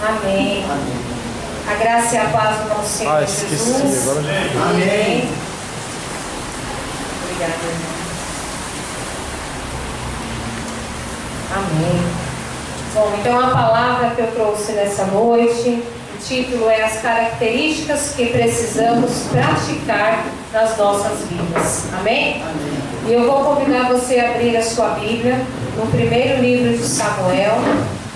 Amém. A graça e a paz do nosso Senhor Jesus. Amém. Obrigada, irmão. Amém. Bom, então a palavra que eu trouxe nessa noite, o título é As características que precisamos praticar nas nossas vidas. Amém? Amém. E eu vou convidar você a abrir a sua Bíblia no primeiro livro de Samuel,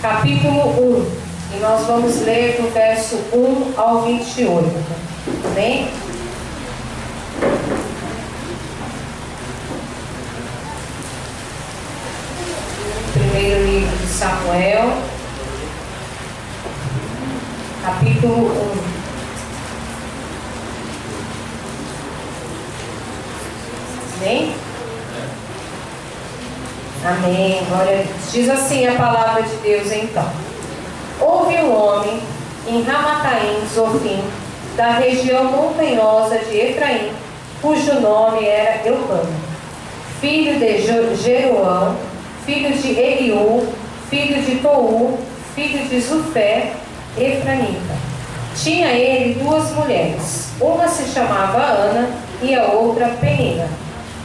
capítulo 1. E nós vamos ler do verso 1 ao 28. Amém? Primeiro livro de Samuel, capítulo 1. Amém? Amém. Glória a Deus. Diz assim a palavra de Deus então. Houve um homem em Ramataim, Zofim, da região montanhosa de Efraim, cujo nome era Eucana, filho de Jeroão, filho de Eliú, filho de Tou, filho de Zufé, efranita. Tinha ele duas mulheres, uma se chamava Ana e a outra Penina.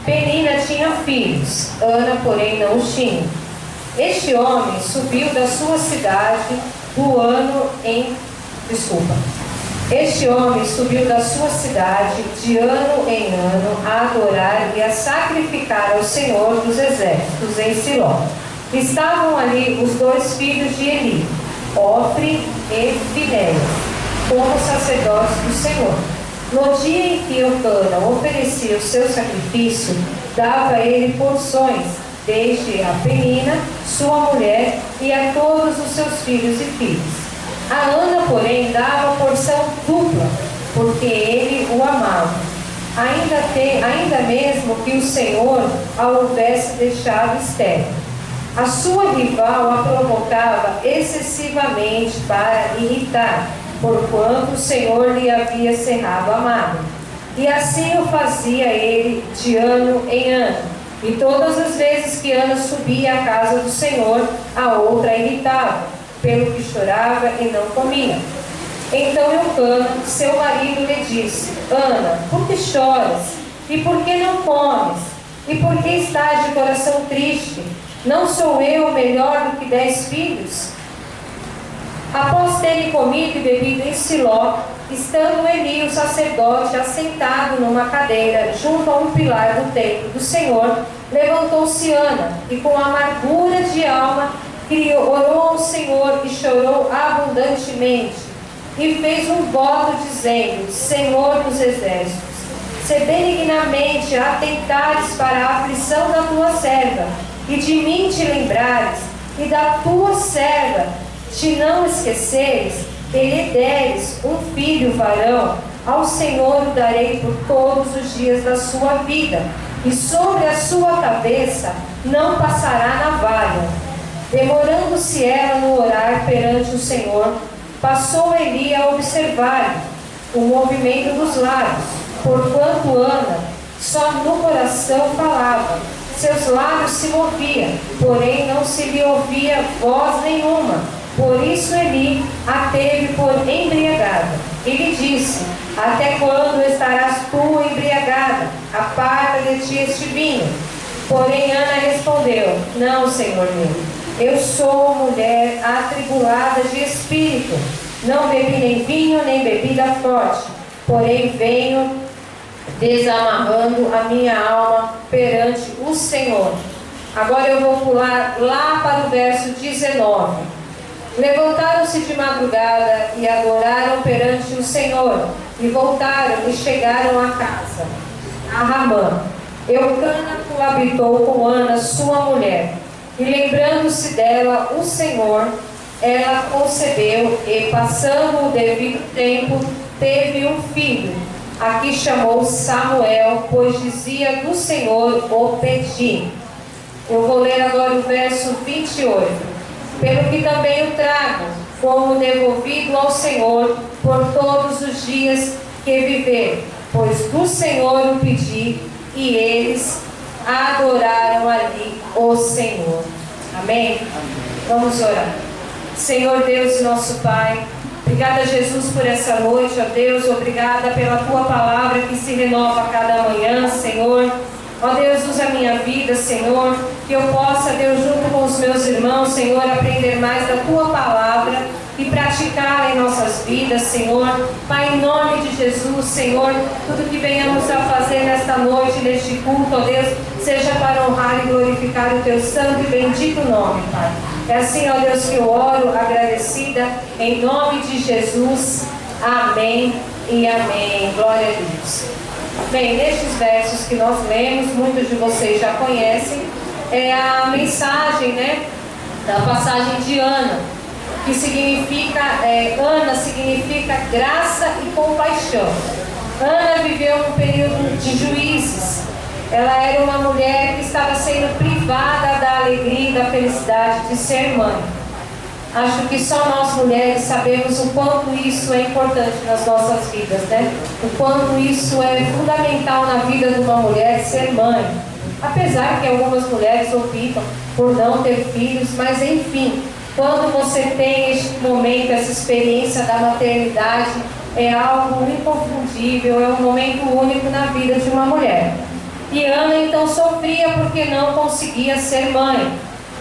Penina tinha filhos, Ana, porém, não os tinha. Este homem subiu da sua cidade Este homem subiu da sua cidade de ano em ano a adorar e a sacrificar ao Senhor dos Exércitos em Siló. Estavam ali os dois filhos de Eli, Ofre e Finéias, como sacerdotes do Senhor. No dia em que Eucana oferecia o seu sacrifício, dava a ele porções, desde a Penina, sua mulher, e a todos os seus filhos e filhas. A Ana, porém, dava porção dupla, porque ele o amava, ainda mesmo que o Senhor a houvesse deixado estéril. A sua rival a provocava excessivamente para irritar, porquanto o Senhor lhe havia cerrado a mágoa. E assim o fazia ele de ano em ano. E todas as vezes que Ana subia à casa do Senhor, a outra a irritava, pelo que chorava e não comia. Então Eucana, seu marido, lhe disse: Ana, por que choras? E por que não comes? E por que estás de coração triste? Não sou eu melhor do que 10 filhos? Após terem comido e bebido em Siló, estando Eli, o sacerdote, assentado numa cadeira junto a um pilar do templo do Senhor, levantou-se Ana e com amargura de alma orou ao Senhor e chorou abundantemente, e fez um voto dizendo: Senhor dos Exércitos, se benignamente atentares para a aflição da tua serva, e de mim te lembrares, e da tua serva te não esqueceres, e lhe deres um filho varão, ao Senhor o darei por todos os dias da sua vida, e sobre a sua cabeça não passará navalha. Demorando-se ela no orar perante o Senhor, passou Eli a observar o movimento dos lábios, porquanto Ana só no coração falava, seus lábios se moviam, porém não se lhe ouvia voz nenhuma. Por isso Eli a teve por embriagada. E lhe disse: Até quando estarás tu embriagada? Aparta de ti este vinho. Porém Ana respondeu: Não, Senhor meu, eu sou mulher atribulada de espírito. Não bebi nem vinho, nem bebida forte, porém venho desamarrando a minha alma perante o Senhor. Agora eu vou pular lá para o verso 19. Levantaram-se de madrugada e adoraram perante o Senhor, e voltaram e chegaram a casa, a Ramã. Eucana coabitou com Ana, sua mulher, e lembrando-se dela o Senhor, ela concebeu, e passando o devido tempo, teve um filho, a que chamou Samuel, pois dizia: do Senhor o pedi. Eu vou ler agora o verso 28. Pelo que também o trago, como devolvido ao Senhor por todos os dias que viver, pois do Senhor o pedi, e eles adoraram ali o Senhor. Amém? Amém. Vamos orar. Senhor Deus e nosso Pai, obrigada, Jesus, por essa noite, ó Deus, obrigada pela Tua palavra que se renova a cada manhã, Senhor. Ó Deus, usa a minha vida, Senhor, que eu possa, Deus, junto com os meus irmãos, Senhor, aprender mais da Tua palavra e praticá-la em nossas vidas, Senhor. Pai, em nome de Jesus, Senhor, tudo que venhamos a fazer nesta noite, neste culto, ó Deus, seja para honrar e glorificar o Teu santo e bendito nome, Pai. É assim, ó Deus, que eu oro, agradecida, em nome de Jesus. Amém e amém. Glória a Deus. Bem, nestes versos que nós lemos, muitos de vocês já conhecem, é a mensagem, da passagem de Ana, que significa, Ana significa graça e compaixão. Ana viveu um período de juízes. Ela era uma mulher que estava sendo privada da alegria e da felicidade de ser mãe. Acho que só nós mulheres sabemos o quanto isso é importante nas nossas vidas, O quanto isso é fundamental na vida de uma mulher ser mãe. Apesar que algumas mulheres optam por não ter filhos, mas enfim, quando você tem este momento, essa experiência da maternidade, é algo inconfundível, é um momento único na vida de uma mulher. E Ana então sofria porque não conseguia ser mãe.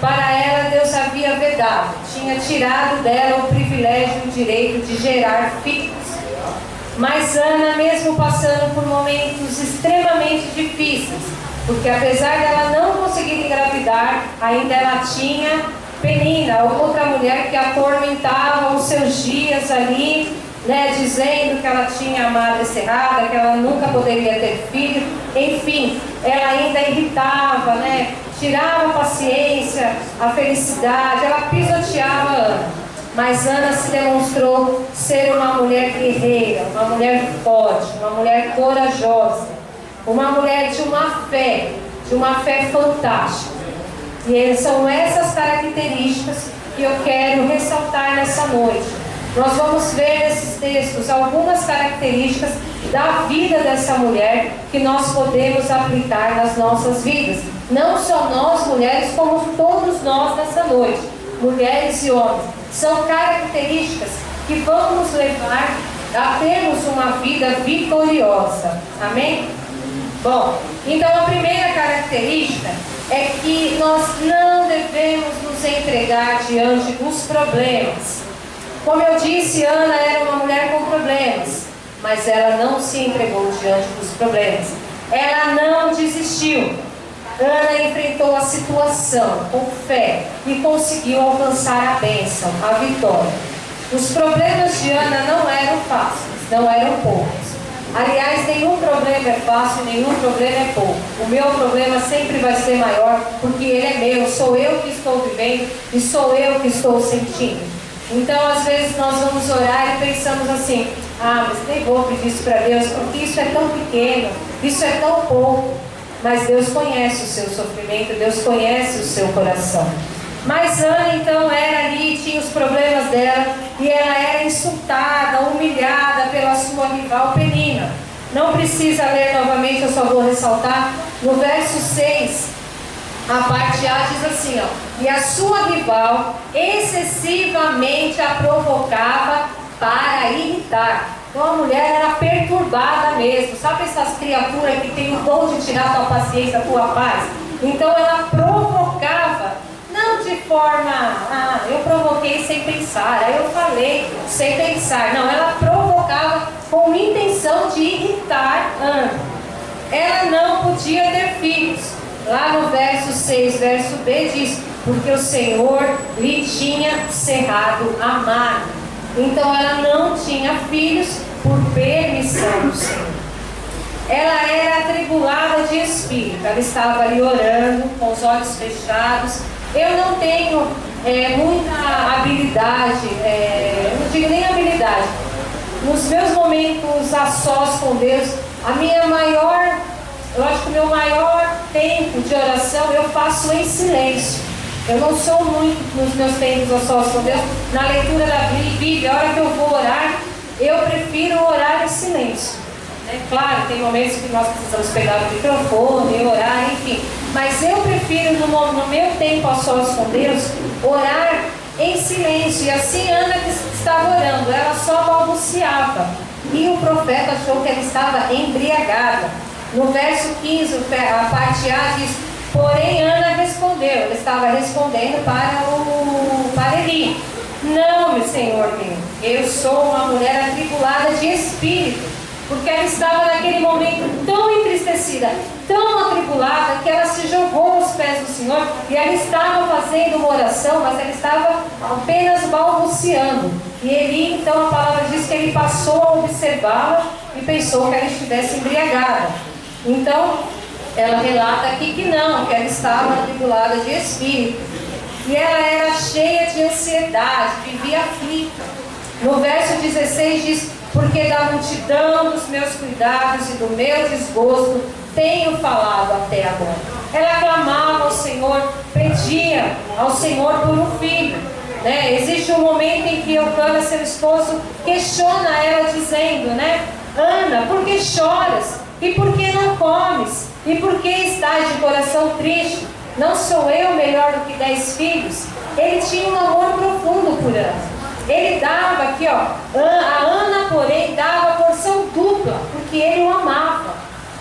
Para ela, Deus havia vedado, tinha tirado dela o privilégio e o direito de gerar filhos. Mas Ana, mesmo passando por momentos extremamente difíceis, porque apesar dela não conseguir engravidar, ainda ela tinha Penina, outra mulher que atormentava os seus dias ali, dizendo que ela tinha a madre cerrada, que ela nunca poderia ter filho. Enfim, ela ainda irritava, tirava a paciência, a felicidade, ela pisoteava Ana. Mas Ana se demonstrou ser uma mulher guerreira, uma mulher forte, uma mulher corajosa, uma mulher de uma fé fantástica. E são essas características que eu quero ressaltar nessa noite. Nós vamos ver nesses textos algumas características da vida dessa mulher que nós podemos aplicar nas nossas vidas. Não só nós mulheres, como todos nós nessa noite, mulheres e homens. São características que vão nos levar a termos uma vida vitoriosa. Amém? Bom, então a primeira característica é que nós não devemos nos entregar diante dos problemas. Como eu disse, Ana era uma mulher com problemas, mas ela não se entregou diante dos problemas. Ela não desistiu. Ana enfrentou a situação com fé e conseguiu alcançar a bênção, a vitória. Os problemas de Ana não eram fáceis, não eram poucos. Aliás, nenhum problema é fácil, nenhum problema é pouco. O meu problema sempre vai ser maior, porque ele é meu, sou eu que estou vivendo e sou eu que estou sentindo. Então, às vezes, nós vamos orar e pensamos assim: mas nem vou pedir isso para Deus, porque isso é tão pequeno, isso é tão pouco. Mas Deus conhece o seu sofrimento, Deus conhece o seu coração. Mas Ana, então, era ali, tinha os problemas dela, e ela era insultada, humilhada pela sua rival Penina. Não precisa ler novamente, eu só vou ressaltar. No verso 6, a parte A diz assim, e a sua rival excessivamente a provocava para irritar. Então a mulher era perturbada mesmo. Sabe essas criaturas que têm o dom de tirar tua paciência, tua paz? Então ela provocava, não de forma, eu provoquei sem pensar, aí eu falei sem pensar. Não, ela provocava com intenção de irritar Ana. Ela não podia ter filhos. Lá no verso 6, verso B diz: porque o Senhor lhe tinha cerrado a madre. Então ela não tinha filhos por permissão do Senhor. Ela era atribulada de espírito. Ela estava ali orando, com os olhos fechados. Eu não tenho muita habilidade, não digo nem habilidade. Nos meus momentos a sós com Deus, eu acho que o meu maior tempo de oração eu faço em silêncio. Eu não sou muito nos meus tempos a sós com Deus. Na leitura da Bíblia, a hora que eu vou orar, eu prefiro orar em silêncio. Claro, tem momentos que nós precisamos pegar o microfone e orar, enfim. Mas eu prefiro, no meu tempo a sós com Deus, orar em silêncio. E assim Ana, que estava orando, ela só balbuciava. E o profeta achou que ela estava embriagada. No verso 15, a parte A diz: porém Ana respondeu. Ela estava respondendo para Eli: não, meu senhor meu, eu sou uma mulher atribulada de espírito. Porque ela estava naquele momento tão entristecida, tão atribulada, que ela se jogou aos pés do Senhor. E ela estava fazendo uma oração, mas ela estava apenas balbuciando. E Eli, então a palavra diz que ele passou a observá-la e pensou que ela estivesse embriagada. Então ela relata aqui que não, que ela estava atribulada de espírito. E ela era cheia de ansiedade, vivia aflita. No verso 16 diz: porque da multidão dos meus cuidados e do meu desgosto tenho falado até agora. Ela clamava ao Senhor, pedia ao Senhor por um filho. Existe um momento em que Eucana, seu esposo, questiona ela dizendo: Ana, por que choras? E por que não comes? E por que estás de coração triste? Não sou eu melhor do que 10 filhos? Ele tinha um amor profundo por Ana. Ele dava aqui, a Ana, porém, dava porção dupla, porque ele o amava.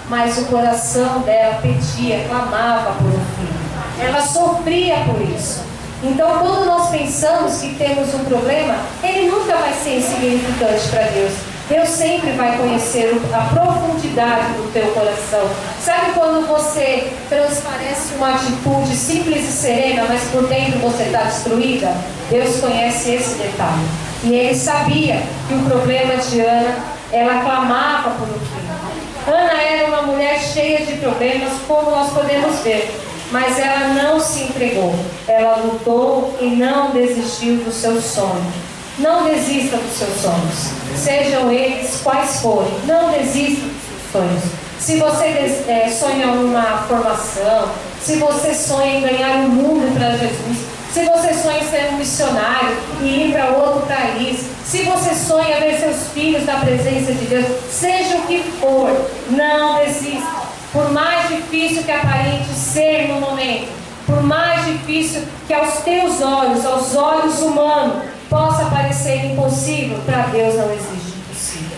Mas o coração dela pedia, clamava por um filho. Ela sofria por isso. Então, quando nós pensamos que temos um problema, ele nunca vai ser insignificante para Deus. Deus sempre vai conhecer a profundidade do teu coração. Sabe quando você transparece uma atitude simples e serena, mas por dentro você está destruída? Deus conhece esse detalhe. E ele sabia que o problema de Ana, ela clamava por um filho. Ana era uma mulher cheia de problemas, como nós podemos ver. Mas ela não se entregou. Ela lutou e não desistiu do seu sonho. Não desista dos seus sonhos, sejam eles quais forem. Não desista dos seus sonhos. Se você sonha uma formação, se você sonha em ganhar o mundo para Jesus, se você sonha em ser um missionário e ir para outro país, se você sonha ver seus filhos na presença de Deus, seja o que for, não desista. Por mais difícil que aparente ser no momento, por mais difícil que aos teus olhos, aos olhos humanos, possa parecer impossível, para Deus não existe impossível.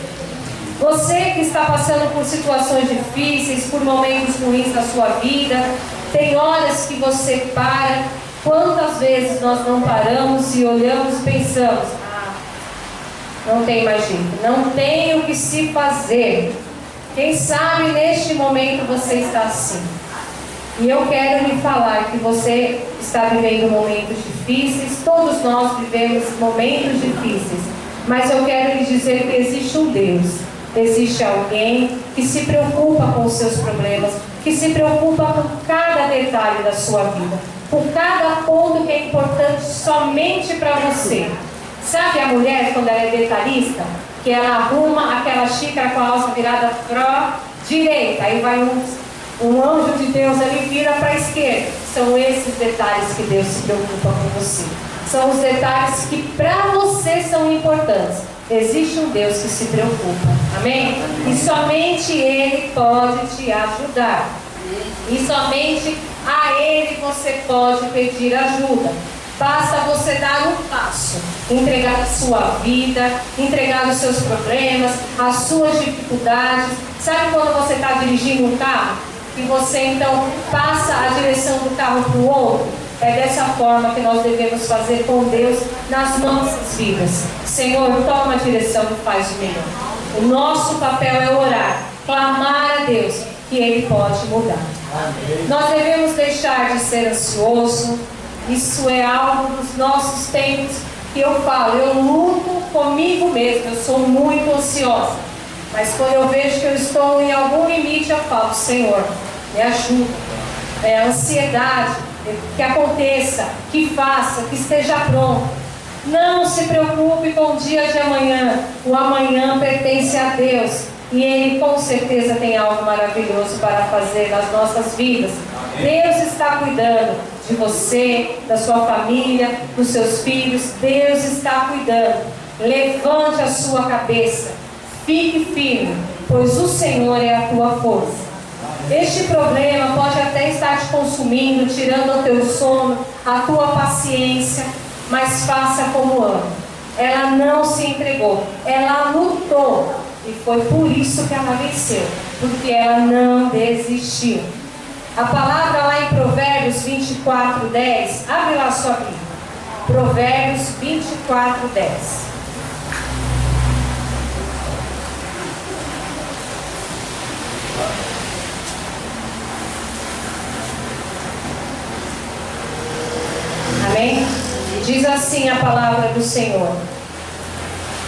Você que está passando por situações difíceis, por momentos ruins na sua vida, tem horas que você para. Quantas vezes nós não paramos e olhamos e pensamos: não tem mais jeito, não tem o que se fazer. Quem sabe neste momento você está assim. E eu quero lhe falar que você está vivendo momentos difíceis, todos nós vivemos momentos difíceis, mas eu quero lhe dizer que existe um Deus, existe alguém que se preocupa com os seus problemas, que se preocupa com cada detalhe da sua vida, com cada ponto que é importante somente para você. Sabe a mulher, quando ela é detalhista, que ela arruma aquela xícara com a alça virada para a direita, aí vai um anjo de Deus ali vira para a esquerda. São esses detalhes que Deus se preocupa com você. São os detalhes que para você são importantes. Existe um Deus que se preocupa. Amém? E somente Ele pode te ajudar. E somente a Ele você pode pedir ajuda. Basta você dar um passo, entregar a sua vida, entregar os seus problemas, as suas dificuldades. Sabe quando você está dirigindo um carro? E você então passa a direção do carro para o outro? É dessa forma que nós devemos fazer com Deus nas nossas vidas. Senhor, toma a direção e faz o melhor. O nosso papel é orar, clamar a Deus, que Ele pode mudar. Amém. Nós devemos deixar de ser ansioso. Isso é algo dos nossos tempos que eu falo. Eu luto comigo mesmo, eu sou muito ansiosa. Mas quando eu vejo que eu estou em algum limite, eu falo: Senhor, me ajuda. A ansiedade, que aconteça, que faça, que esteja pronto. Não se preocupe com o dia de amanhã. O amanhã pertence a Deus. E Ele com certeza tem algo maravilhoso para fazer nas nossas vidas. Deus está cuidando de você, da sua família, dos seus filhos. Deus está cuidando. Levante a sua cabeça. Fique firme, pois o Senhor é a tua força. Este problema pode até estar te consumindo, tirando o teu sono, a tua paciência. mas faça como Ana. Ela não se entregou, ela lutou, e foi por isso que ela venceu, porque ela não desistiu. A palavra lá em Provérbios 24:10, abre lá a sua Bíblia. Provérbios 24:10. Amém? Diz assim a palavra do Senhor: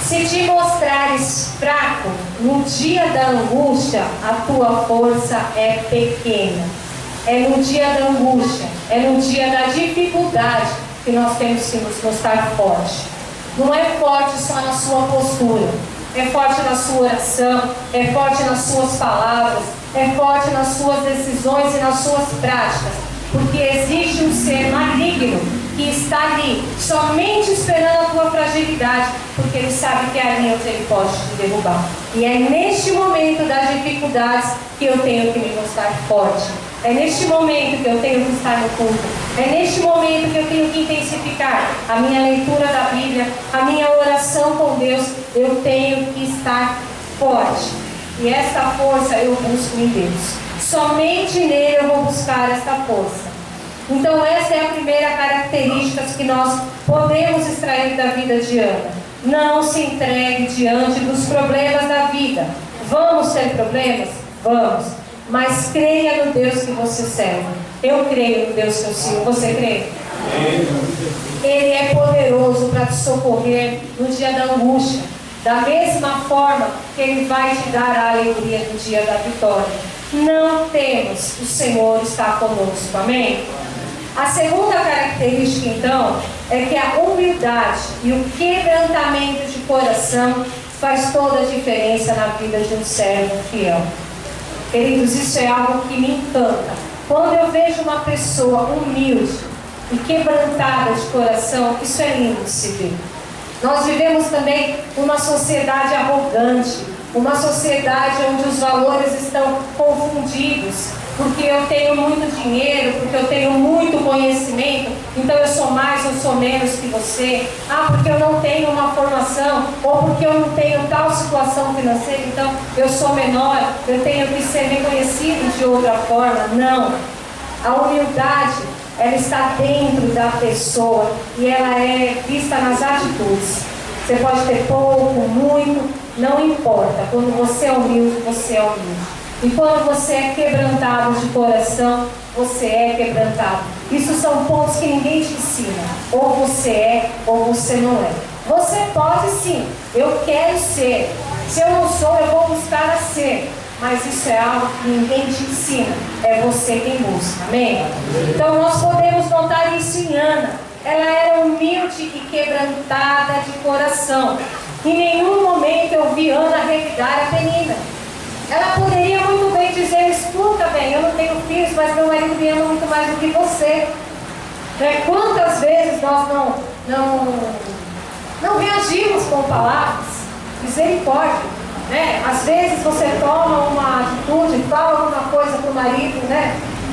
se te mostrares fraco no dia da angústia, a tua força é pequena. É no dia da angústia, é no dia da dificuldade que nós temos que nos mostrar forte. Não é forte só na sua postura, é forte na sua oração, é forte nas suas palavras, é forte nas suas decisões e nas suas práticas, porque existe um ser maligno que está ali, somente esperando a tua fragilidade, porque ele sabe que ali onde ele pode te derrubar. E é neste momento das dificuldades que eu tenho que me mostrar forte. É neste momento que eu tenho que estar no culto. É neste momento que eu tenho que intensificar a minha leitura da Bíblia, a minha oração com Deus. Eu tenho que estar forte. E esta força eu busco em Deus. Somente nele eu vou buscar esta força. Então essa é a primeira característica que nós podemos extrair da vida de Ana. Não se entregue diante dos problemas da vida. Vamos ter problemas? Vamos. Mas creia no Deus que você serve. Eu creio no Deus que eu sirvo. Você crê? Ele é poderoso para te socorrer no dia da angústia. Da mesma forma que Ele vai te dar a alegria no dia da vitória. Não temos, o Senhor está conosco. Amém? A segunda característica, então, é que a humildade e o quebrantamento de coração faz toda a diferença na vida de um servo fiel. Queridos, isso é algo que me encanta. Quando eu vejo uma pessoa humilde e quebrantada de coração, isso é lindo de se ver. Nós vivemos também uma sociedade arrogante, uma sociedade onde os valores estão confundidos, porque eu tenho muito dinheiro, porque eu tenho muito conhecimento, então eu sou mais ou sou menos que você. Porque eu não tenho uma formação, ou porque eu não tenho tal situação financeira, então eu sou menor, eu tenho que ser reconhecido de outra forma. Não. A humildade, ela está dentro da pessoa e ela é vista nas atitudes. Você pode ter pouco, muito, não importa. Quando você é humilde, você é humilde. E quando você é quebrantado de coração, você é quebrantado. Isso são pontos que ninguém te ensina. Ou você é, ou você não é. Você pode sim, eu quero ser. Se eu não sou, eu vou buscar a ser. Mas isso é algo que ninguém te ensina. É você quem busca. Amém? Então nós podemos notar isso em Ana. Ela era humilde e quebrantada de coração. Em nenhum momento eu vi Ana revidar a Penina. Ela poderia muito bem dizer: escuta bem, eu não tenho filhos, mas meu marido me ama muito mais do que você. Quantas vezes nós não reagimos com palavras? Misericórdia. Às vezes você toma uma atitude, fala alguma coisa para o marido,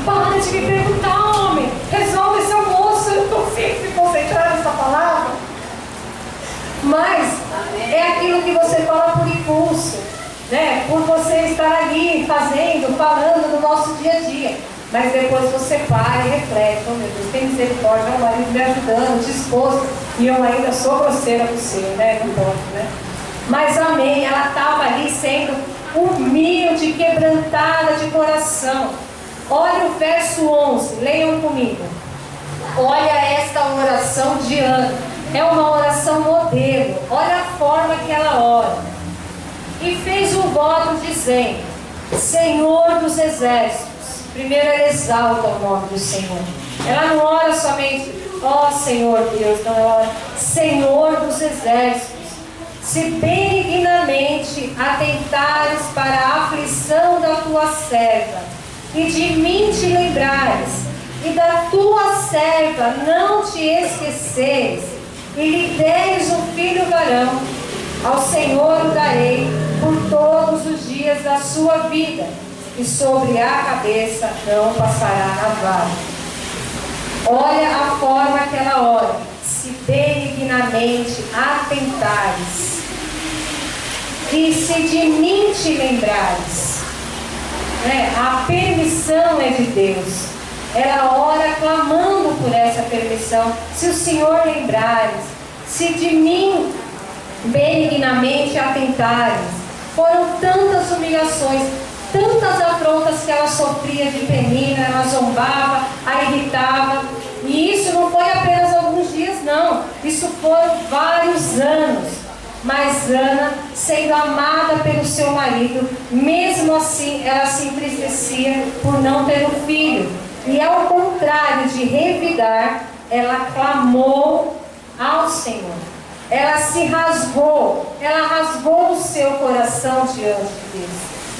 para de me perguntar, homem, resolve esse almoço, eu não consigo me concentrar nessa palavra. Mas é aquilo que você fala por impulso. Por você estar ali fazendo, falando no nosso dia a dia. Mas depois você para e reflete: oh meu Deus, tem misericórdia, meu marido me ajudando, disposto, e eu ainda sou grosseira com o Senhor, não pode, Mas amém, ela estava ali sendo humilde, quebrantada de coração. Olha o verso 11, leiam comigo. Olha esta oração de Ana, é uma oração modelo. Olha a forma que ela ora. E fez um voto dizendo: Senhor dos exércitos. Primeiro ela exalta o nome do Senhor. Ela não ora somente: ó Senhor Deus, não, ela ora: Senhor dos exércitos, se benignamente atentares para a aflição da tua serva, e de mim te lembrares, e da tua serva não te esqueceres, e lhe deres um filho varão, ao Senhor o darei por todos os dias da sua vida, e sobre a cabeça não passará navalha. Olha a forma que ela ora: se benignamente atentares, e se de mim te lembrares. A permissão é de Deus. Ela ora clamando por essa permissão. Se o Senhor lembrares, se de mim benignamente atentares. Foram tantas humilhações, tantas afrontas que ela sofria de Penina, ela zombava, a irritava. E isso não foi apenas alguns dias, não. Isso foram vários anos. Mas Ana, sendo amada pelo seu marido, mesmo assim ela se entristecia por não ter um filho. E ao contrário de revidar, ela clamou ao Senhor. Ela se rasgou, ela rasgou o seu coração diante de Deus.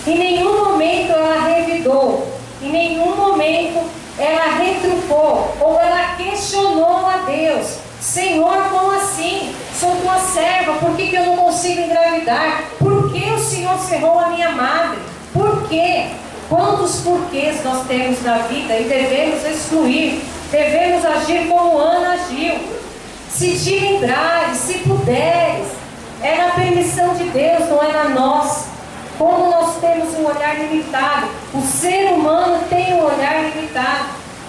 Em nenhum momento ela revidou, em nenhum momento ela retrucou ou ela questionou a Deus. Senhor, como assim? Sou tua serva, por que eu não consigo engravidar? Por que o Senhor cerrou a minha madre? Por quê? Quantos porquês nós temos na vida e devemos excluir, devemos agir como Ana agiu. Se te lembrares, se puderes, é na permissão de Deus, não é na nossa. Como nós temos um olhar limitado, o ser humano tem um olhar limitado.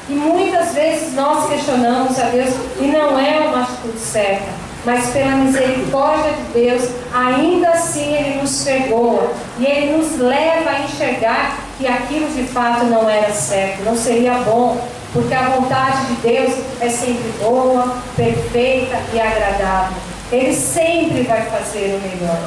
E muitas vezes nós questionamos a Deus e não é uma atitude certa. Mas pela misericórdia de Deus, ainda assim Ele nos perdoa. E Ele nos leva a enxergar que aquilo de fato não era certo, não seria bom. Porque a vontade de Deus é sempre boa, perfeita e agradável. Ele sempre vai fazer o melhor.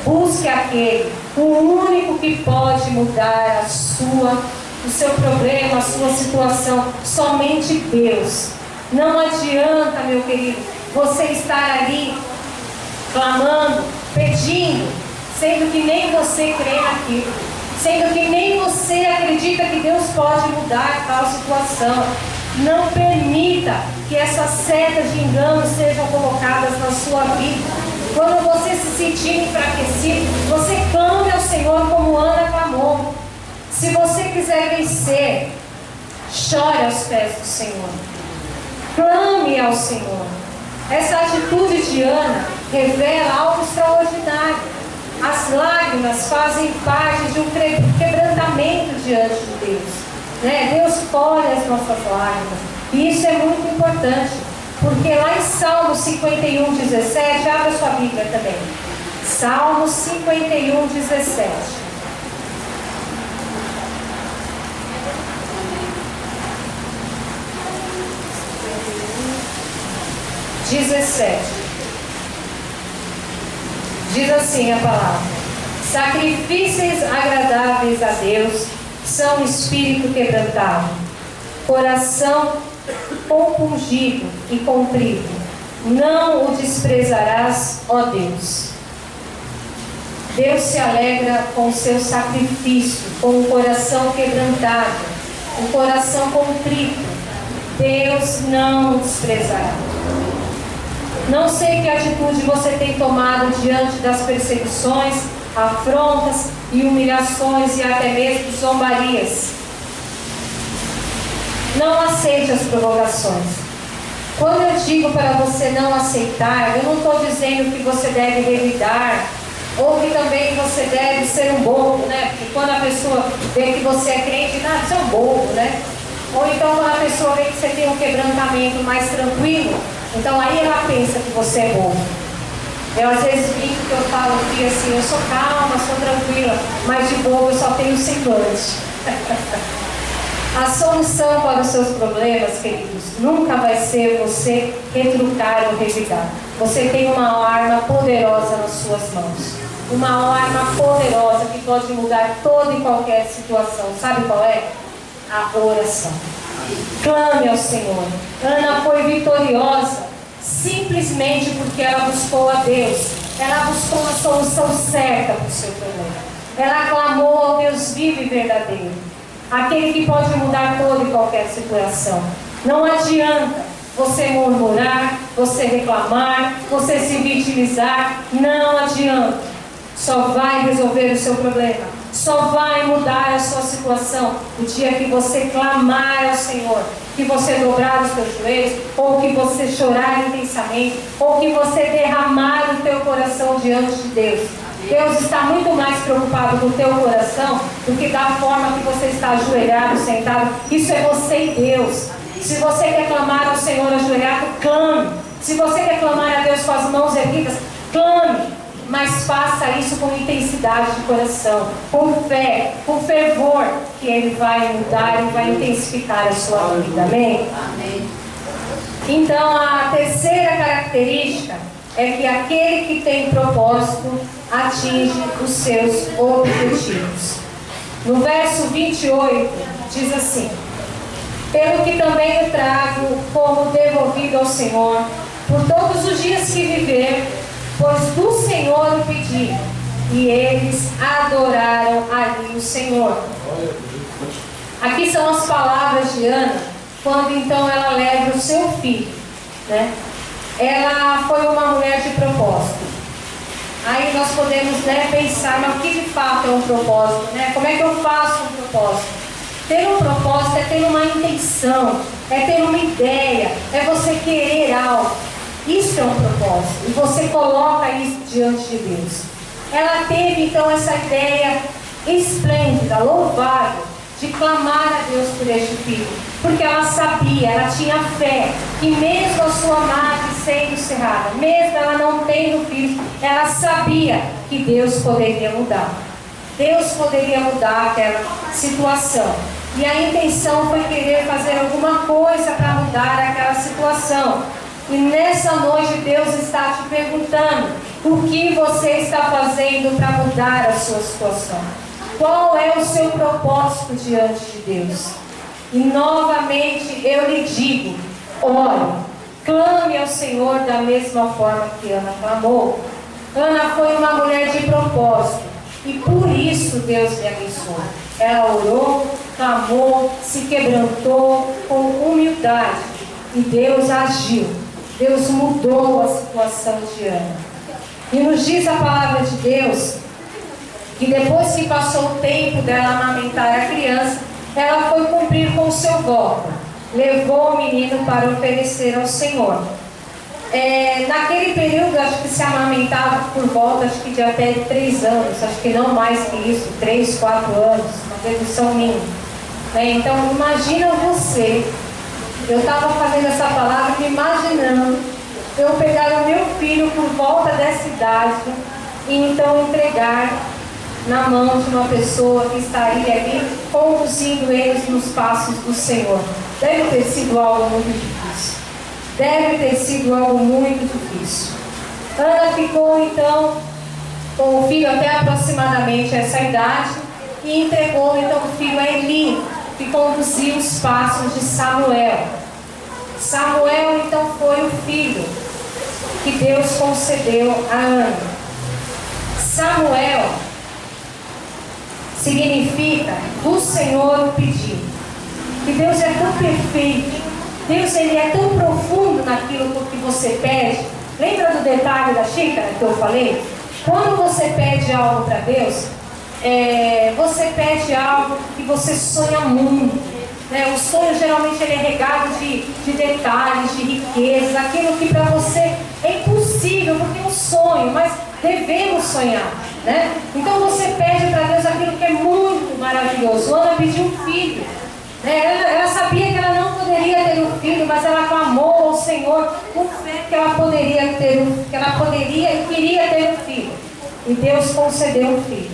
Busque aquele, o único que pode mudar o seu problema, a sua situação. Somente Deus. Não adianta, meu querido, você estar ali clamando, pedindo, sendo que nem você crê naquilo, sendo que nem você acredita que Deus pode mudar tal situação. Não permita que essas setas de engano sejam colocadas na sua vida. Quando você se sentir enfraquecido, você clame ao Senhor como Ana clamou. Se você quiser vencer, chore aos pés do Senhor. Clame ao Senhor. Essa atitude de Ana revela algo extraordinário. As lágrimas fazem parte de um quebrantamento diante de Deus. Deus colhe as nossas lágrimas. E isso é muito importante. Porque lá em Salmo 51, 17, abra sua Bíblia também. Salmo 51, 17. Diz assim a palavra: sacrifícios agradáveis a Deus são espírito quebrantado, coração compungido e contrito, não o desprezarás, ó Deus. Deus se alegra com o seu sacrifício, com o coração quebrantado, o coração contrito. Deus não o desprezará. Não sei que atitude você tem tomado diante das perseguições, afrontas e humilhações e até mesmo zombarias. Não aceite as provocações. Quando eu digo para você não aceitar, eu não estou dizendo que você deve revidar, ou que também você deve ser um bobo, Porque quando a pessoa vê que você é crente, você é um bobo, Ou então quando a pessoa vê que você tem um quebrantamento mais tranquilo, então aí ela pensa que você é bobo. Eu às vezes brinco que eu falo aqui assim, eu sou calma, sou tranquila, mas de bobo eu só tenho semblante. A solução para os seus problemas, queridos, nunca vai ser você retrucar ou revidar. Você tem uma arma poderosa nas suas mãos. Uma arma poderosa que pode mudar toda e qualquer situação. Sabe qual é? A oração. Clame ao Senhor. Ana foi vitoriosa simplesmente porque ela buscou a Deus. Ela buscou a solução certa para o seu problema. Ela clamou ao Deus vivo e verdadeiro, aquele que pode mudar toda e qualquer situação. Não adianta você murmurar, você reclamar, você se vitimizar. Não adianta. Só vai resolver o seu problema, só vai mudar a sua situação o dia que você clamar ao Senhor, que você dobrar os teus joelhos, ou que você chorar intensamente, ou que você derramar o teu coração diante de Deus. Deus está muito mais preocupado com o teu coração do que da forma que você está ajoelhado, sentado. Isso é você e Deus. Se você quer clamar ao Senhor ajoelhado, clame. Se você quer clamar a Deus com as mãos erguidas, clame. Mas faça isso com intensidade de coração, com fé, com fervor, que Ele vai mudar e vai intensificar a sua vida. Amém? Amém. Então, a terceira característica é que aquele que tem propósito atinge os seus objetivos. No verso 28, diz assim: pelo que também o trago como devolvido ao Senhor, por todos os dias que viver, pois do Senhor o pedi, e eles adoraram ali o Senhor. Aqui são as palavras de Ana, quando então ela leva o seu filho, né? Ela foi uma mulher de propósito. Aí nós podemos, né, pensar, mas o que de fato é um propósito, né? Como é que eu faço um propósito? Ter um propósito é ter uma intenção, é ter uma ideia, é você querer algo. Isso é um propósito, e você coloca isso diante de Deus. Ela teve então essa ideia esplêndida, louvável, de clamar a Deus por este filho, porque ela sabia, ela tinha fé, que mesmo a sua madre sendo cerrada, mesmo ela não tendo filhos, ela sabia que Deus poderia mudar. Deus poderia mudar aquela situação. E a intenção foi querer fazer alguma coisa para mudar aquela situação. E nessa noite Deus está te perguntando: o que você está fazendo para mudar a sua situação? Qual é o seu propósito diante de Deus? E novamente eu lhe digo: ore, clame ao Senhor da mesma forma que Ana clamou. Ana foi uma mulher de propósito, e por isso Deus lhe abençoou. Ela orou, clamou, se quebrantou com humildade, e Deus agiu. Deus mudou a situação de Ana. E nos diz a palavra de Deus que depois que passou o tempo dela amamentar a criança, ela foi cumprir com o seu voto. Levou o menino para oferecer ao Senhor. Naquele período, acho que se amamentava por volta, acho que de até 3 anos, acho que não mais que isso, 3, 4 anos, uma dedução mínima. Então, imagina você, eu estava fazendo essa palavra, me imaginando eu pegar o meu filho por volta dessa idade e então entregar na mão de uma pessoa que estaria ali conduzindo eles nos passos do Senhor. Deve ter sido algo muito difícil. Deve ter sido algo muito difícil. Ana ficou então com o filho até aproximadamente essa idade e entregou então o filho a Eli, que conduziu os passos de Samuel. Samuel então foi o filho que Deus concedeu a Ana. Samuel significa do Senhor o pedir. Que Deus é tão perfeito, Deus ele é tão profundo naquilo que você pede. Lembra do detalhe da xícara que eu falei? Quando você pede algo para Deus, você pede algo que você sonha muito, né? O sonho geralmente ele é regado de detalhes, de riquezas, aquilo que para você é impossível, porque é um sonho, mas devemos sonhar, né? Então você pede para Deus aquilo que é muito maravilhoso. Ana pediu um filho, né? Ela sabia que ela não poderia ter um filho, mas ela clamou ao Senhor com fé que ela poderia e queria ter um filho. E Deus concedeu um filho.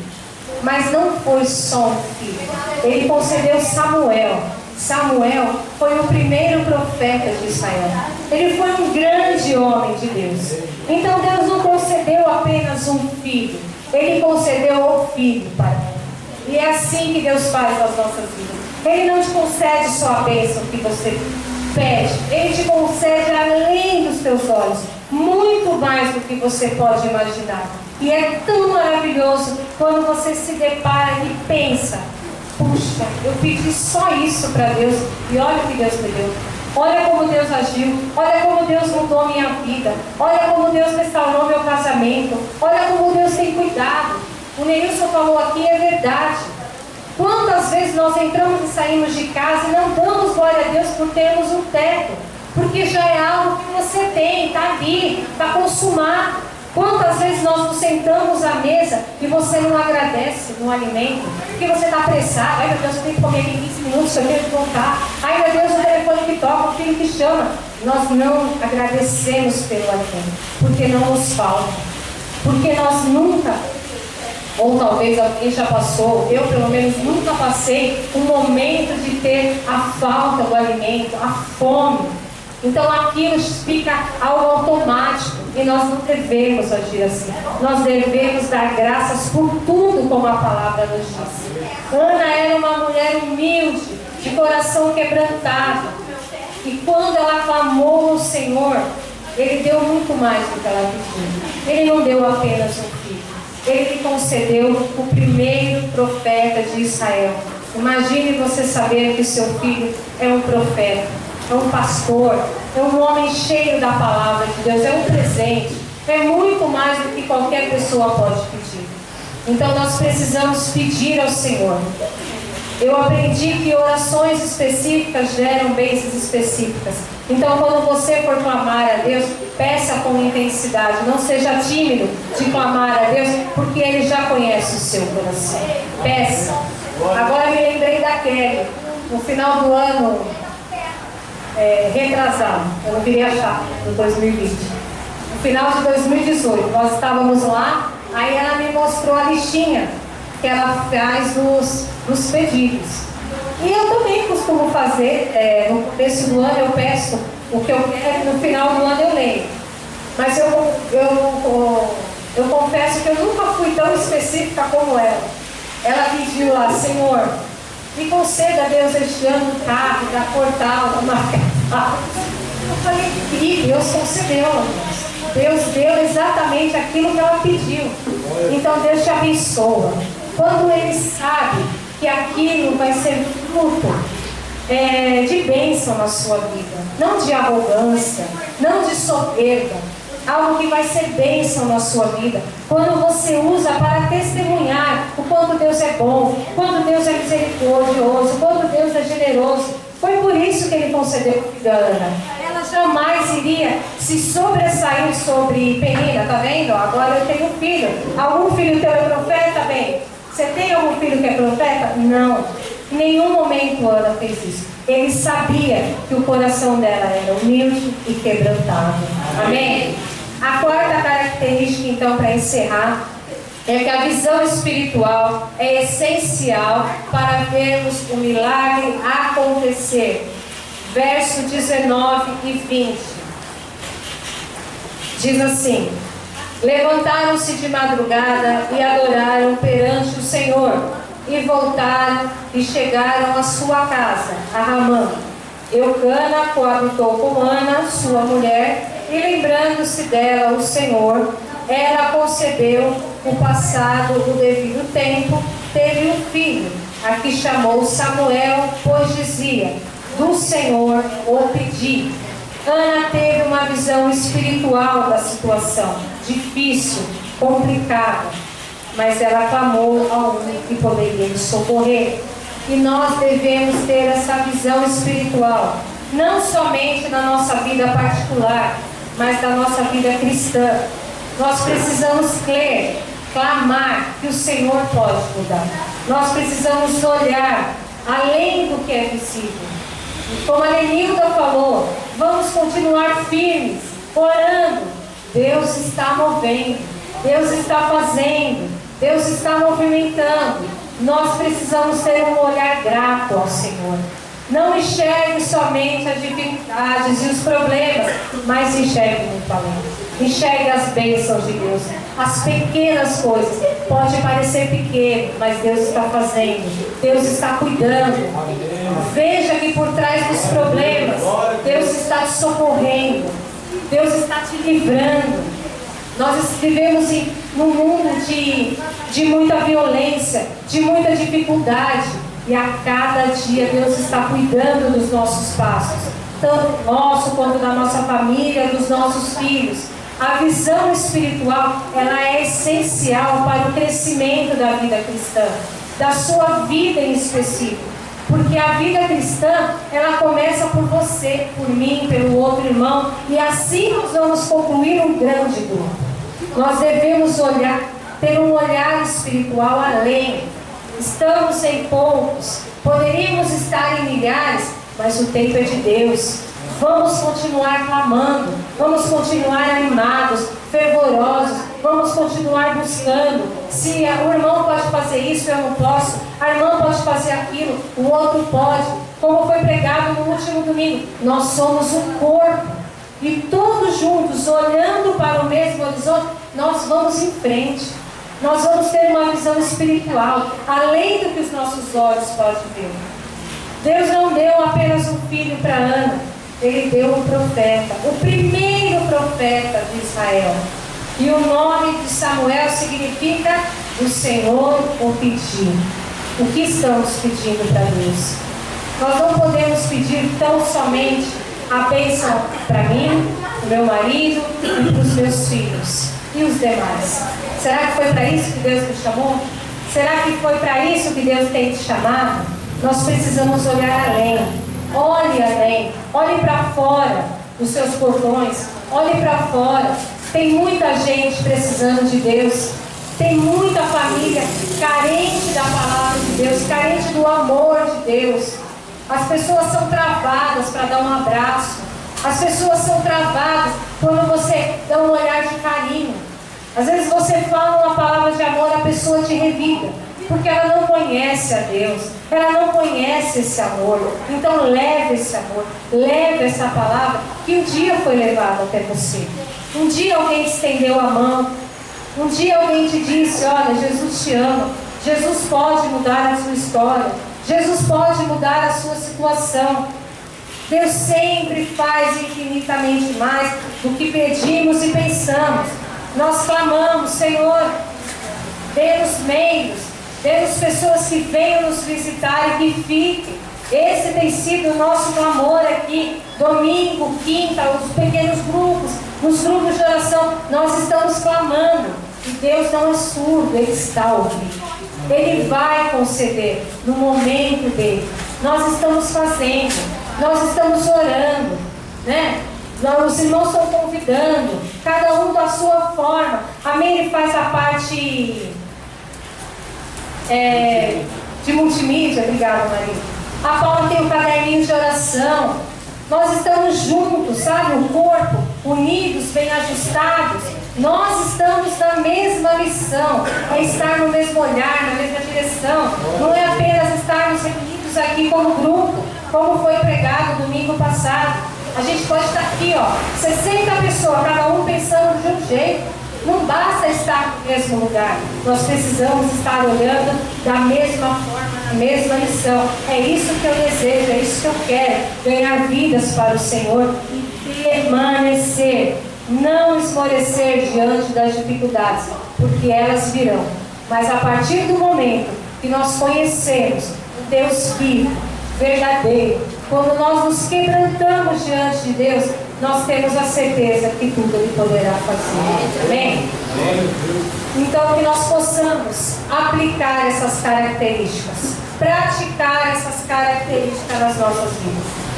Mas não foi só um filho. Ele concedeu Samuel. Samuel foi o primeiro profeta de Israel. Ele foi um grande homem de Deus. Então Deus não concedeu apenas um filho. Ele concedeu o filho, Pai. E é assim que Deus faz nas nossas vidas. Ele não te concede só a bênção que você pede. Ele te concede além dos teus olhos. Muito mais do que você pode imaginar. E é tão maravilhoso quando você se depara e pensa: puxa, eu pedi só isso para Deus e olha o que Deus me deu. Olha como Deus agiu, olha como Deus mudou a minha vida, olha como Deus restaurou meu casamento, olha como Deus tem cuidado. O Neilson falou aqui, é verdade. Quantas vezes nós entramos e saímos de casa e não damos glória a Deus por termos um teto, porque já é algo que você tem, está ali, está consumado. Quantas vezes nós nos sentamos à mesa e você não agradece no alimento, porque você está apressado, ai meu Deus, eu tenho que comer aqui 15 minutos, eu tenho que voltar, ai meu Deus, o telefone que toca, o filho que chama. Nós não agradecemos pelo alimento, porque não nos falta, porque nós nunca, ou talvez alguém já passou, eu pelo menos nunca passei um momento de ter a falta do alimento, a fome. Então aquilo fica algo automático e nós não devemos agir assim. Nós devemos dar graças por tudo, como a palavra nos diz. Ana era uma mulher humilde, de coração quebrantado. E quando ela clamou ao Senhor, Ele deu muito mais do que ela pediu. Ele não deu apenas um filho. Ele lhe concedeu o primeiro profeta de Israel. Imagine você saber que seu filho é um profeta, é um pastor, é um homem cheio da palavra de Deus, é um presente, é muito mais do que qualquer pessoa pode pedir. Então nós precisamos pedir ao Senhor. Eu aprendi que orações específicas geram bênçãos específicas. Então quando você for clamar a Deus, peça com intensidade, não seja tímido de clamar a Deus, porque Ele já conhece o seu coração. Peça. Agora me lembrei da Kelly, no final do ano retrasado, eu não queria achar, no 2020. No final de 2018, nós estávamos lá, aí ela me mostrou a listinha que ela faz nos pedidos. E eu também costumo fazer, no começo do ano eu peço o que eu quero e no final do ano eu leio. Mas eu confesso que eu nunca fui tão específica como ela. Ela pediu lá, Senhor, me conceda, Deus, este ano um carro da cor tal, da marca tal. Eu falei, que Deus concedeu, Deus deu exatamente aquilo que ela pediu. Então Deus te abençoa. Quando Ele sabe que aquilo vai ser fruto de bênção na sua vida, não de arrogância, não de soberba, algo que vai ser bênção na sua vida, quando você usa para testemunhar o quanto Deus é bom, o quanto Deus é misericordioso, o quanto Deus é generoso. Foi por isso que Ele concedeu o filho a Ana. Ela jamais iria se sobressair sobre Penina, tá vendo? Agora eu tenho um filho. Algum filho teu é profeta? Bem, você tem algum filho que é profeta? Não. Em nenhum momento Ana fez isso. Ele sabia que o coração dela era humilde e quebrantado. Amém? A quarta característica, então, para encerrar, é que a visão espiritual é essencial para vermos o milagre acontecer. Verso 19 e 20. Diz assim: levantaram-se de madrugada e adoraram perante o Senhor, e voltaram e chegaram à sua casa, a Ramã. Eucana coabitou com Ana, sua mulher, e lembrando-se dela o Senhor, ela concebeu o passado o devido tempo, teve um filho, a que chamou Samuel, pois dizia, do Senhor o pedi. Ana teve uma visão espiritual da situação, difícil, complicada, mas ela clamou ao único que poderia lhe socorrer. E nós devemos ter essa visão espiritual, não somente na nossa vida particular, mas da nossa vida cristã. Nós precisamos crer, clamar que o Senhor pode mudar. Nós precisamos olhar além do que é visível. Como a Lenilda falou, vamos continuar firmes, orando. Deus está movendo, Deus está fazendo, Deus está movimentando. Nós precisamos ter um olhar grato ao Senhor. Não enxergue somente as dificuldades e os problemas, mas enxergue muito além. Enxergue as bênçãos de Deus, as pequenas coisas. Pode parecer pequeno, mas Deus está fazendo, Deus está cuidando. Veja que por trás dos problemas, Deus está te socorrendo, Deus está te livrando. Nós vivemos num mundo de muita violência, de muita dificuldade. E a cada dia Deus está cuidando dos nossos passos, tanto nosso quanto da nossa família, dos nossos filhos. A visão espiritual, ela é essencial para o crescimento da vida cristã. da sua vida em específico. Porque a vida cristã, ela começa por você, por mim, pelo outro irmão, e assim nós vamos concluir um grande grupo. Nós devemos ter um olhar espiritual além. Estamos em poucos, poderíamos estar em milhares, mas o tempo é de Deus. Vamos continuar clamando, vamos continuar animados, fervorosos, vamos continuar buscando. Se o irmão pode fazer isso, eu não posso. A irmã pode fazer aquilo, o outro pode. Como foi pregado no último domingo, nós somos um corpo. E todos juntos, olhando para o mesmo horizonte, nós vamos em frente. Nós vamos ter uma visão espiritual, além do que os nossos olhos podem ver. Deus não deu apenas um filho para Ana. Ele deu um profeta, o primeiro profeta de Israel. E o nome de Samuel significa o Senhor o pediu. O que estamos pedindo para Deus? Nós não podemos pedir tão somente a bênção para mim, para o meu marido e para os meus filhos. E os demais? Será que foi para isso que Deus nos chamou? Será que foi para isso que Deus tem te chamado? Nós precisamos olhar além. Olhe além. Olhe para fora dos seus portões. Olhe para fora. Tem muita gente precisando de Deus. Tem muita família carente da palavra de Deus, carente do amor de Deus. As pessoas são travadas para dar um abraço. As pessoas são travadas quando você dá um olhar de carinho. Às vezes você fala uma palavra de amor, a pessoa te revida, porque ela não conhece a Deus, ela não conhece esse amor. Então leve esse amor, leve essa palavra que um dia foi levada até você. Um dia alguém te estendeu a mão, um dia alguém te disse: olha, Jesus te ama, Jesus pode mudar a sua história, Jesus pode mudar a sua situação. Deus sempre faz infinitamente mais do que pedimos e pensamos. Nós clamamos: Senhor, dê-nos meios, dê-nos pessoas que venham nos visitar e que fiquem. Esse tem sido o nosso clamor aqui, domingo, quinta, os pequenos grupos, nos grupos de oração. Nós estamos clamando e Deus não é surdo, Ele está ouvindo. Ele vai conceder no momento dele. Nós estamos fazendo, nós estamos orando, né? Os irmãos estão convidando, cada um da sua forma. A Meire faz a parte de multimídia, obrigada, Maria. A Paula tem o caderninho de oração. Nós estamos juntos, sabe? O corpo, unidos, bem ajustados. Nós estamos na mesma missão, é estar no mesmo olhar, na mesma direção. Não é apenas estarmos reunidos aqui como grupo, como foi pregado domingo passado. A gente pode estar aqui, 60 pessoas, cada um pensando de um jeito. Não basta estar no mesmo lugar. Nós precisamos estar olhando da mesma forma, na mesma missão. É isso que eu desejo, é isso que eu quero. Ganhar vidas para o Senhor e permanecer. Não esmorecer diante das dificuldades, porque elas virão. Mas a partir do momento que nós conhecemos o Deus vivo, verdadeiro, quando nós nos quebrantamos diante de Deus, nós temos a certeza que tudo Ele poderá fazer. Amém? Então, que nós possamos aplicar essas características, praticar essas características nas nossas vidas.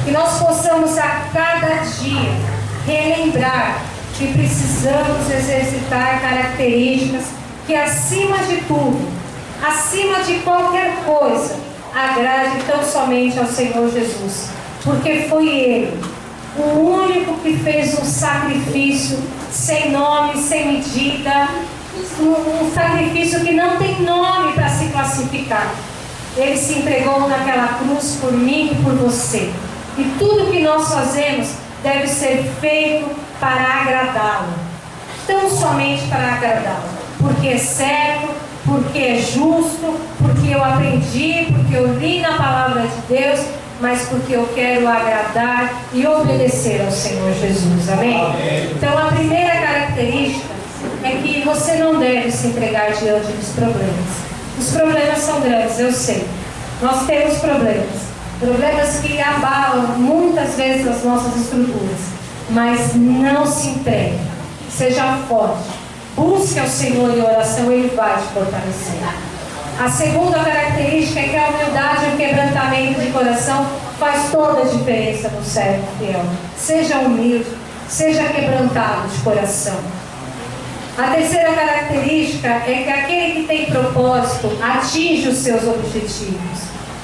Que nós possamos a cada dia relembrar que precisamos exercitar características que, acima de tudo, acima de qualquer coisa, agrade tão somente ao Senhor Jesus. Porque foi Ele, o único que fez um sacrifício sem nome, sem medida, um sacrifício que não tem nome para se classificar. Ele se entregou naquela cruz por mim e por você. E tudo que nós fazemos deve ser feito para agradá-lo. Tão somente para agradá-lo. Porque é certo, porque é justo, porque eu aprendi, porque eu li na palavra de Deus, mas porque eu quero agradar e obedecer ao Senhor Jesus. Amém? Amém. Então a primeira característica é que você não deve se entregar diante dos problemas. Os problemas são grandes, eu sei. Nós temos problemas. Problemas que abalam muitas vezes as nossas estruturas. Mas não se entregue. Seja forte. Busque ao Senhor em oração, Ele vai te fortalecer. A segunda característica é que a humildade e o quebrantamento de coração faz toda a diferença no servo fiel. Seja humilde, seja quebrantado de coração. A terceira característica é que aquele que tem propósito atinge os seus objetivos.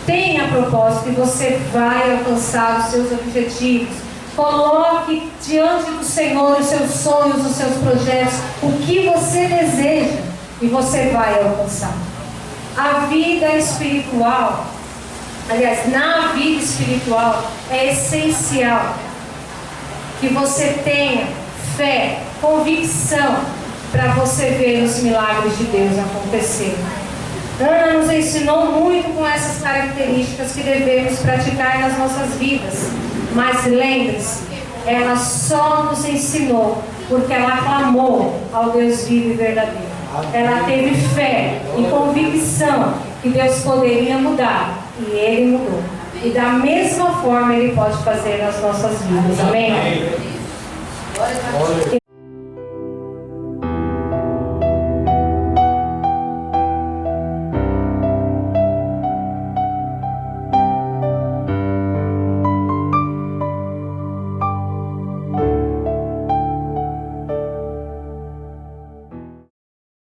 Tenha propósito e você vai alcançar os seus objetivos. Coloque diante do Senhor os seus sonhos, os seus projetos, o que você deseja, e você vai alcançar. A vida espiritual, aliás, na vida espiritual, é essencial que você tenha fé, convicção, para você ver os milagres de Deus acontecer. Ana nos ensinou muito com essas características que devemos praticar nas nossas vidas. Mas lembre-se, ela só nos ensinou porque ela clamou ao Deus vivo e verdadeiro. Ela teve fé e convicção que Deus poderia mudar, e Ele mudou. E da mesma forma Ele pode fazer nas nossas vidas. Amém?